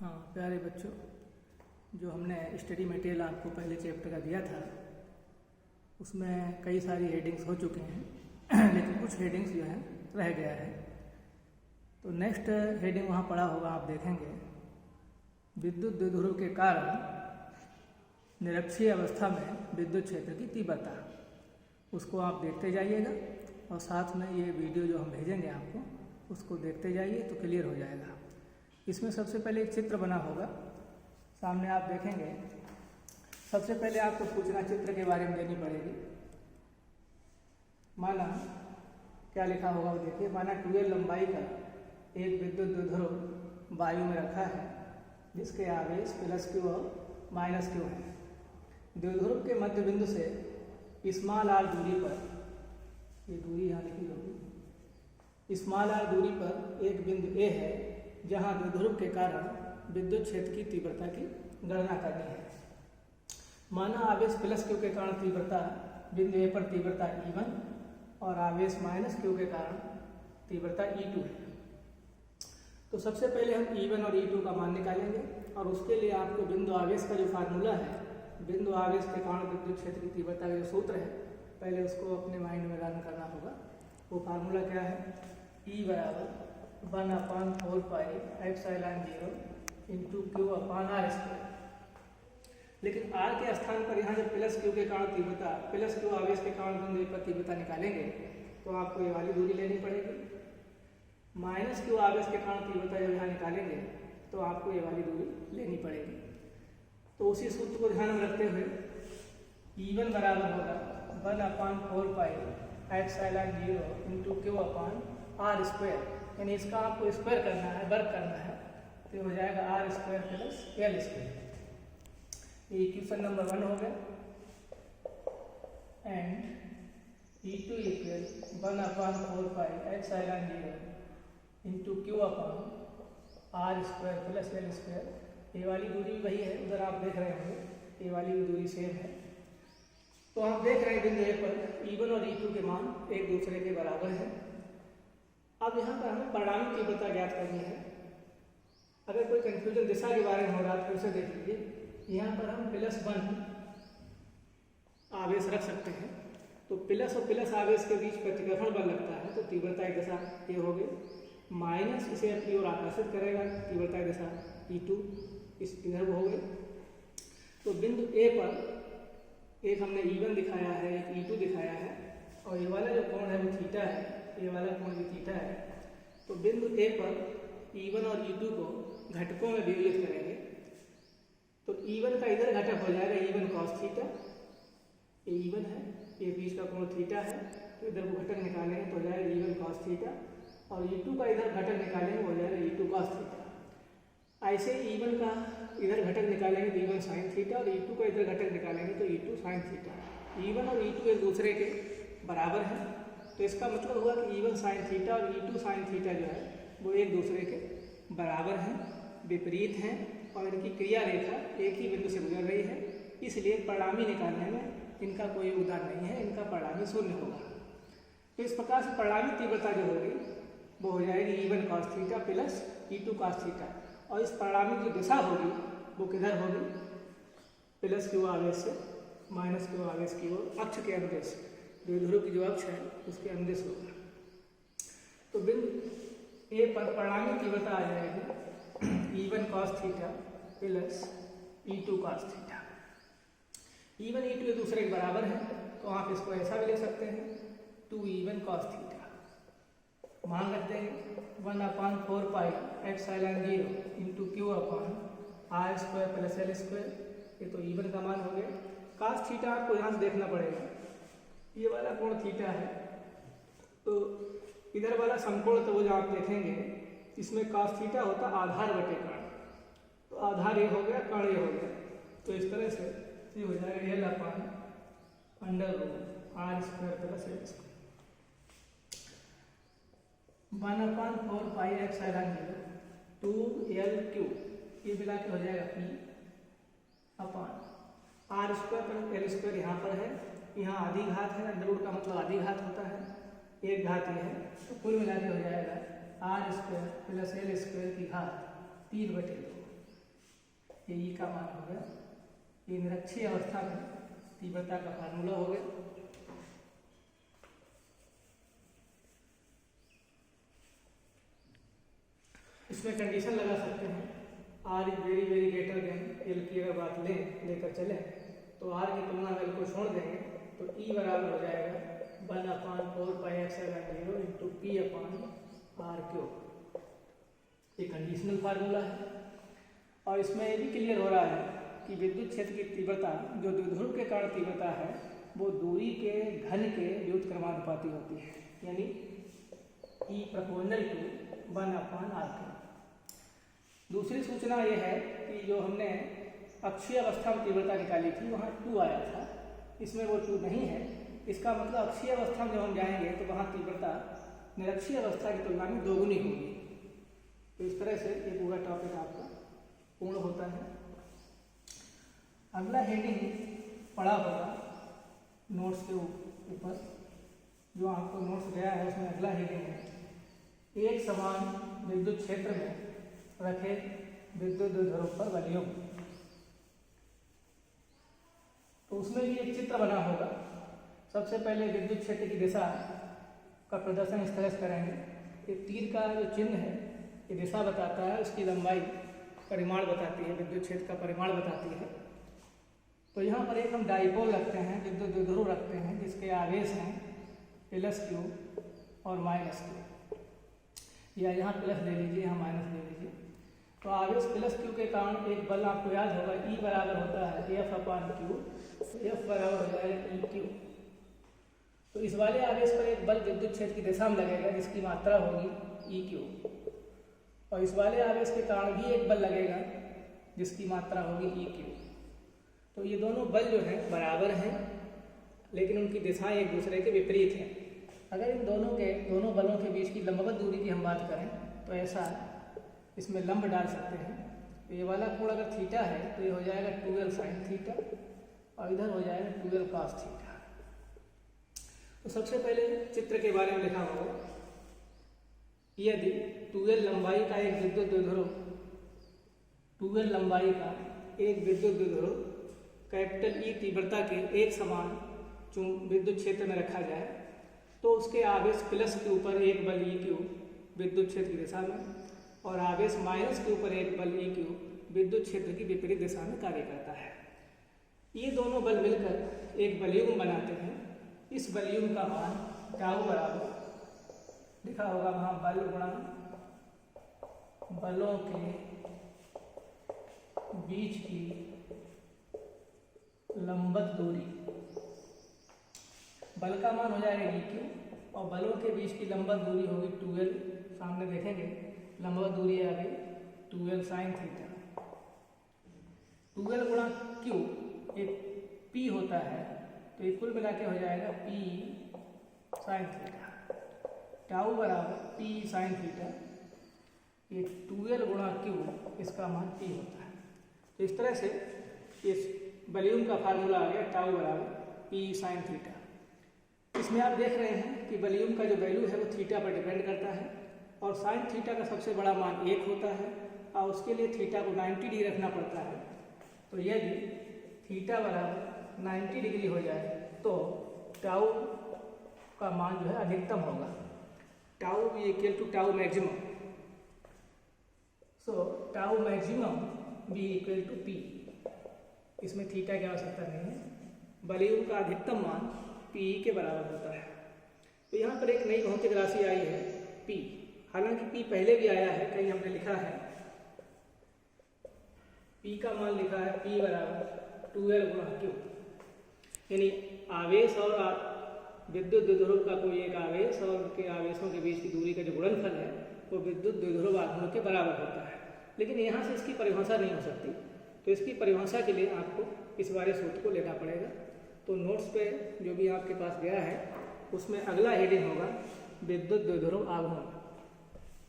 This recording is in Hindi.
हाँ प्यारे बच्चों, जो हमने स्टडी मटेरियल आपको पहले चैप्टर का दिया था उसमें कई सारी हेडिंग्स हो चुके हैं लेकिन कुछ हेडिंग्स जो है रह गया है। तो नेक्स्ट हेडिंग वहाँ पड़ा होगा, आप देखेंगे विद्युत द्विध्रुव के कारण निरक्षीय अवस्था में विद्युत क्षेत्र की तीव्रता, उसको आप देखते जाइएगा और साथ में ये वीडियो जो हम भेजेंगे आपको उसको देखते जाइए तो क्लियर हो जाएगा। इसमें सबसे पहले एक चित्र बना होगा, सामने आप देखेंगे। सबसे पहले आपको सूचना चित्र के बारे में देनी पड़ेगी। माना क्या लिखा होगा वो देखिए, माना 2L लंबाई का एक विद्युत द्विध्रुव वायु में रखा है जिसके आवेश +Q और -Q है। द्विध्रुव के मध्य बिंदु से r दूरी पर, ये दूरी यहाँ लिखी होगी, r दूरी पर एक बिंदु A है जहाँ द्विध्रुव के कारण विद्युत क्षेत्र की तीव्रता की गणना करनी है। माना आवेश +Q के कारण तीव्रता बिंदु A पर तीव्रता E1 और आवेश -Q के कारण तीव्रता E2 है। तो सबसे पहले हम E1 और E2 का मान निकालेंगे और उसके लिए आपको बिंदु आवेश का जो फार्मूला है, बिंदु आवेश के कारण विद्युत क्षेत्र की तीव्रता का जो सूत्र है, पहले उसको अपने माइंड में रन करना होगा। वो फार्मूला क्या है, E = 1/4 पाई ε0 × Q/r²। लेकिन r के स्थान पर यहाँ जब +Q के कारण तीव्रता, +Q आवेश के कारण बिंदु पर तीव्रता निकालेंगे तो आपको ये वाली दूरी लेनी पड़ेगी। -Q आवेश के कारण तीव्रता जब यहाँ निकालेंगे तो आपको ये वाली दूरी लेनी पड़ेगी। तो उसी सूत्र को ध्यान में रखते हुए E1 बराबर होगा 1/4 पाई ε0 × Q/r², यानी इसका आपको स्क्वायर करना है, वर्ग करना है, तो हो जाएगा r² + l²। ये इक्वेशन नंबर 1 हो गया। And E2 = 1/4 pi ε0 × Q/r² + l²। ये वाली दूरी वही है, उधर आप देख रहे होंगे ये वाली भी दूरी सेम है। तो आप देख रहे हैं बिंदु A पर E1 और E2 के मान एक दूसरे के बराबर हैं। अब यहाँ पर हमें परिणामी तीव्रता ज्ञात करनी है। अगर कोई कंफ्यूजन दिशा के बारे में हो रहा है तो उसे देख लीजिए। यहाँ पर हम +1 आवेश रख सकते हैं, तो प्लस और प्लस आवेश के बीच प्रतिकर्षण बल लगता है, तो तीव्रता की दिशा ये हो गई। माइनस इसे अपनी ओर आकर्षित करेगा, तीव्रता की दिशा E2 इस इधर हो गई। तो बिंदु A पर एक हमने E1 दिखाया है, एक E2 दिखाया है, और ये वाला जो कोण है वो थीटा है, ये वाला कोण भी थीटा है। तो बिंदु A पर E1 और E2 को घटकों में विभाजित करेंगे तो E1 का इधर घटक हो जाएगा E1 cos थीटा, ये E1 है, ये बीच का कोण थीटा है, तो इधर को घटक निकालेंगे तो हो जाएगा E1 cos थीटा, और E2 का इधर घटक निकालेंगे हो जाएगा E2 cos थीटा। ऐसे E1 का इधर घटक निकालेंगे तो E1 sin थीटा, और E2 का इधर घटक निकालेंगे तो E2 sin थीटा। E1 और E2 एक दूसरे के बराबर हैं, तो इसका मतलब हुआ कि E1 sin थीटा और E2 sin थीटा जो है वो एक दूसरे के बराबर हैं, विपरीत हैं, और इनकी क्रिया रेखा एक ही बिंदु से गुजर रही है, इसलिए परिणामी निकालने में इनका कोई योगदान नहीं है, इनका परिणामी 0 होगा। तो इस प्रकार से परिणामी तीव्रता जो होगी वो हो जाएगी E1 cos theta + E2 cos theta, और इस परिणामी की दिशा होगी वो किधर होगी, +Q आवेश से -Q आवेश की ओर, अक्ष के अनुदेश, द्विध्रुव की जो अक्ष है उसके अनुदेश होगा। तो बिंदु A पर परिणामी तीव्रता आ जाएगी E1 cos theta + E2 cos theta. E1 E2 एक दूसरे के बराबर है, तो आप इसको ऐसा भी लिख सकते हैं 2E1 cos थीटा। मान रखते हैं 1/4 पाई ε0 × Q/r² + l²। ये तो E1 का मान हो गया। cos थीटा आपको यहाँ से देखना पड़ेगा, ये वाला कोण थीटा है, तो इधर वाला समकोण तो वो जो आप देखेंगे इसमें cos थीटा होता आधार बटे कर्ण, तो आधार ये हो गया, कर्ण ये हो गया, तो इस तरह से ये हो जाएगा L/√r² + l²। 1/4 पाई ε0 2L/Q, ये मिला के हो जाएगा P/r² + l²। यहाँ पर है, यहाँ आधी घात है, अंडररूट का मतलब आधी घात होता है, एक घात ये है, तो कुल मिला के हो जाएगा r² + l² की घात 3/2। ये ई का मान हो गया। ये निरक्षीय अवस्था में तीव्रता का फार्मूला हो गया। इसमें कंडीशन लगा सकते हैं, R is very very greater than L की अगर बात लेकर चले तो आर की तुलना में एल को छोड़ देंगे तो ई बराबर हो जाएगा 1/4πε0 into P upon R cube. ये कंडीशनल फार्मूला है। और इसमें ये भी क्लियर हो रहा है कि विद्युत क्षेत्र की तीव्रता जो द्विध्रुव के कारण तीव्रता है वो दूरी के घन के व्युत्क्रमानुपाती होती है, यानी ई प्रोपोर्शनल टू 1/r। दूसरी सूचना ये है कि जो हमने अक्षीय अवस्था में तीव्रता निकाली थी वहाँ 2 आया था, इसमें वो 2 नहीं है। इसका मतलब अक्षीय अवस्था में जब हम जाएंगे तो वहाँ तीव्रता निरक्षीय अवस्था की तुलना में दोगुनी होगी। तो इस तरह से ये पूरा टॉपिक आपका पूर्ण होता है। अगला हेडिंग पढ़ा होगा नोट्स के ऊपर, जो आपको नोट्स गया है उसमें अगला हेडिंग है एक समान विद्युत क्षेत्र में रखे विद्युत द्विध्रुव पर बलयुग। तो उसमें भी एक चित्र बना होगा। सबसे पहले विद्युत क्षेत्र की दिशा का प्रदर्शन इस तरह से करेंगे। एक तीर का जो चिन्ह है ये दिशा बताता है, उसकी लंबाई परिमाण बताती है, विद्युत क्षेत्र का परिमाण बताती है। तो यहाँ पर एक हम डाइपोल रखते हैं, विद्युत द्विध्रुव रखते हैं जिसके आवेश हैं +q और -q, या यहाँ प्लस ले लीजिए, यहाँ माइनस ले लीजिए। तो आवेश +q के कारण एक बल आपको याद होगा E बराबर होता है F/q, F बराबर हो जाएगा EQ। तो इस वाले आवेश पर एक बल विद्युत क्षेत्र की दिशा में लगेगा जिसकी मात्रा होगी EQ, और इस वाले आवेश के कारण भी एक बल लगेगा जिसकी मात्रा होगी EQ। तो ये दोनों बल जो हैं बराबर हैं, लेकिन उनकी दिशाएं एक दूसरे के विपरीत हैं। अगर इन दोनों बलों के बीच की लंबवत दूरी की हम बात करें तो ऐसा इसमें लंब डाल सकते हैं। तो ये वाला कोण अगर थीटा है तो ये हो जाएगा 2l sin थीटा और इधर हो जाएगा 2l cos थीटा। तो सबसे पहले चित्र के बारे में लिखा होगा, यदि 2l लंबाई का एक विद्युत द्विध्रुव, 2l लंबाई का एक विद्युत द्विध्रुव कैपिटल E तीव्रता के एक समान विद्युत क्षेत्र में रखा जाए तो उसके आवेश +q पर एक बल EQ विद्युत क्षेत्र की दिशा में और आवेश -q पर एक बल EQ विद्युत क्षेत्र की विपरीत दिशा में कार्य करता है। ये दोनों बल मिलकर एक बलयुग्म बनाते हैं। इस बलयुग्म का मान टाउ बराबर लिखा होगा वहाँ बल गुणा बलों के बीच की लंबवत दूरी, बल का मान हो जाएगा EQ और बलों के बीच की लंबवत दूरी होगी 2l, सामने देखेंगे लंबवत दूरी आ गई 2l sin थीटा। 2l गुणा q एक p होता है तो ये कुल मिला के हो जाएगा p sin थीटा। टाउ बराबर p sin थीटा, ये 2l गुणा q इसका मान p होता है। तो इस तरह से इस बलयुग्म का फार्मूला आ गया टाउ बराबर p sin थीटा। इसमें आप देख रहे हैं कि बलयुग्म का जो वैल्यू है वो थीटा पर डिपेंड करता है और साइन थीटा का सबसे बड़ा मान 1 होता है और उसके लिए थीटा को 90 डिग्री रखना पड़ता है। तो यदि थीटा बराबर 90 डिग्री हो जाए तो टाउ का मान जो है अधिकतम होगा, टाउ भी equal to tau maximum. So tau maximum भी इक्वल टू p, इसमें थीटा की आवश्यकता नहीं है। बलयुग्म का अधिकतम मान p के बराबर होता है। तो यहाँ पर एक नई भौतिक राशि आई है p, हालांकि p पहले भी आया है, कहीं हमने लिखा है p का मान लिखा है p बराबर 2l गुणा q, यानी आवेश और विद्युत द्विध्रुव का कोई एक आवेश और उनके आवेशों के बीच की दूरी का जो गुणनफल है वो विद्युत द्विध्रुव आघूर्ण के बराबर होता है। लेकिन यहाँ से इसकी परिभाषा नहीं हो सकती, तो इसकी परिभाषा के लिए आपको इस वाले सूत्र को लेना पड़ेगा। तो नोट्स पे जो भी आपके पास गया है उसमें अगला हेडिंग होगा विद्युत द्विध्रुव आघूर्ण।